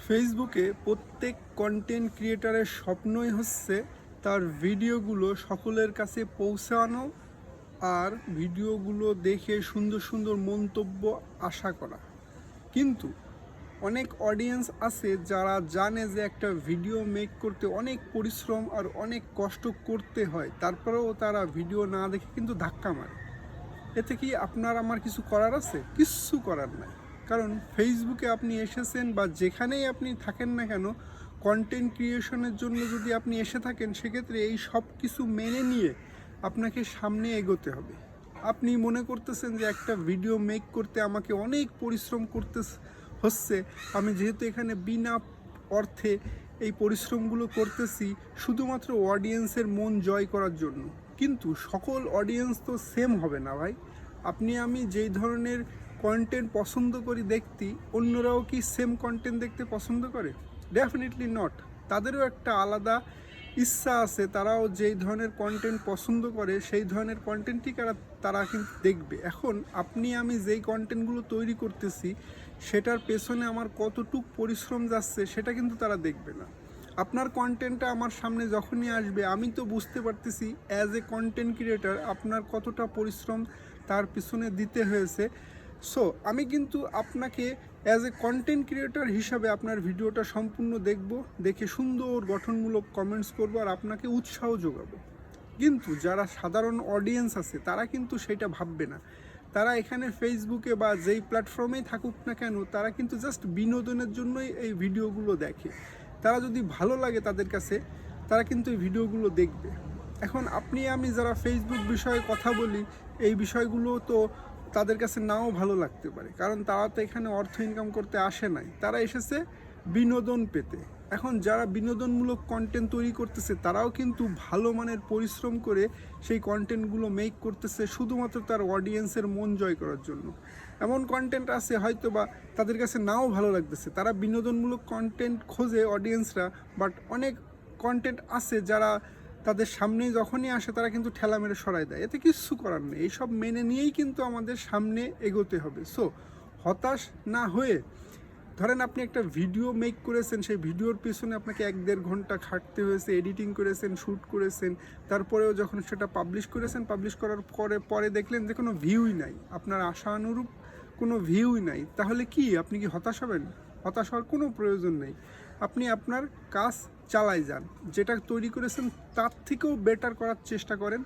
ফেসবুকে প্রত্যেক কন্টেন্ট ক্রিয়েটারের স্বপ্নই হচ্ছে তার ভিডিওগুলো সকলের কাছে পৌঁছানো আর ভিডিওগুলো দেখে সুন্দর সুন্দর মন্তব্য আশা করা। কিন্তু অনেক অডিয়েন্স আছে যারা জানে যে একটা ভিডিও মেক করতে অনেক পরিশ্রম আর অনেক কষ্ট করতে হয়, তারপরেও তারা ভিডিও না দেখে কিন্তু ধাক্কা মারে। এতে কি আপনার আমার কিছু করার আছে? কিচ্ছু করার নাই। কারণ ফেসবুকে আপনি এসেছেন বা যেখানেই আপনি থাকেন না কেন, কন্টেন্ট ক্রিয়েশনের জন্য যদি আপনি এসে থাকেন, সেক্ষেত্রে এই সব কিছু মেনে নিয়ে আপনাকে সামনে এগোতে হবে। আপনি মনে করতেছেন যে একটা ভিডিও মেক করতে আমাকে অনেক পরিশ্রম করতে হচ্ছে, আমি যেহেতু এখানে বিনা অর্থে এই পরিশ্রমগুলো করতেছি শুধুমাত্র অডিয়েন্সের মন জয় করার জন্য। কিন্তু সকল অডিয়েন্স তো সেম হবে না ভাই। আপনি আমি যেই ধরনের কন্টেন্ট পছন্দ করি দেখতে, অন্যরাও কি সেম কন্টেন্ট দেখতে পছন্দ করে? Definitely not. তাদেরও একটা আলাদা ইচ্ছা আছে, তারাও যেই ধরনের কন্টেন্ট পছন্দ করে সেই ধরনের কন্টেন্টই তারা কিন্তু দেখবে। এখন আপনি আমি যেই কন্টেন্টগুলো তৈরি করতেছি সেটার পেছনে আমার কতটুক পরিশ্রম যাচ্ছে সেটা কিন্তু তারা দেখবে না। আপনার কন্টেন্টটা আমার সামনে যখনই আসবে আমি তো বুঝতে পারতেছি অ্যাজ এ কন্টেন্ট ক্রিয়েটার আপনার কতটা পরিশ্রম তার পিছনে দিতে হয়েছে। সো আমি কিন্তু আপনাকে অ্যাজ এ কন্টেন্ট ক্রিয়েটার হিসাবে আপনার ভিডিওটা সম্পূর্ণ দেখব, দেখে সুন্দর গঠনমূলক কমেন্টস করব আর আপনাকে উৎসাহ যোগাবো। কিন্তু যারা সাধারণ অডিয়েন্স আছে তারা কিন্তু সেটা ভাববে না। তারা এখানে ফেসবুকে বা যেই প্ল্যাটফর্মেই থাকুক না কেন, তারা কিন্তু জাস্ট বিনোদনের জন্যই এই ভিডিওগুলো দেখে। তারা যদি ভালো লাগে তাদের কাছে, তারা কিন্তু এই ভিডিওগুলো দেখবে। এখন আপনি আমি যারা ফেসবুক বিষয়ে কথা বলি, এই বিষয়গুলো তো তাদের কাছে নাও ভালো লাগতে পারে, কারণ তারা তো এখানে অর্থ ইনকাম করতে আসে নাই, তারা এসেছে বিনোদন পেতে। এখন যারা বিনোদনমূলক কন্টেন্ট তৈরি করতেছে তারাও কিন্তু ভালো মানের পরিশ্রম করে সেই কন্টেন্টগুলো মেক করতেছে শুধুমাত্র তার অডিয়েন্সের মন জয় করার জন্য। এমন কন্টেন্ট আছে হয়তো বা তাদের কাছে নাও ভালো লাগতেছে, তারা বিনোদনমূলক কন্টেন্ট খোঁজে অডিয়েন্সরা, বাট অনেক কন্টেন্ট আছে যারা তাদের সামনে যখনই আসে তারা কিন্তু ঠেলা মেরে সরাই দেয়। এতে কিচ্ছু করার নেই, এইসব মেনে নিয়েই কিন্তু আমাদের সামনে এগোতে হবে। সো হতাশ না হয়ে, ধরেন আপনি একটা ভিডিও মেক করেছেন, সেই ভিডিওর পিছনে আপনাকে 1-1.5 ঘন্টা খাটতে হয়েছে, এডিটিং করেছেন, শ্যুট করেছেন, তারপরেও যখন সেটা পাবলিশ করেছেন, পাবলিশ করার পরে দেখলেন যে কোনো ভিউই নাই, আপনার আশানুরূপ কোনো ভিউই নাই, তাহলে কি আপনি কি হতাশ হবেন? হতাশ হওয়ার কোনো প্রয়োজন নেই। আপনি আপনার কাজ চালাই যান, যেটা তৈরি করেছেন তার থেকেও বেটার করার চেষ্টা করেন,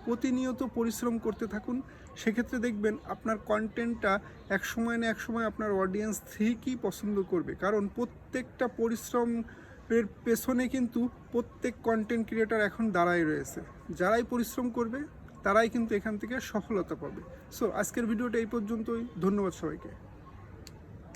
প্রতিনিয়ত পরিশ্রম করতে থাকুন। সেক্ষেত্রে দেখবেন আপনার কন্টেন্টটা এক সময় না এক সময় আপনার অডিয়েন্স ঠিকই পছন্দ করবে, কারণ প্রত্যেকটা পরিশ্রমের পেছনে কিন্তু প্রত্যেক কন্টেন্ট ক্রিয়েটার এখন দাঁড়ায় রয়েছে। যারাই পরিশ্রম করবে তারাই কিন্তু এখান থেকে সফলতা পাবে। সো আজকের ভিডিওটা এই পর্যন্তই। ধন্যবাদ সবাইকে।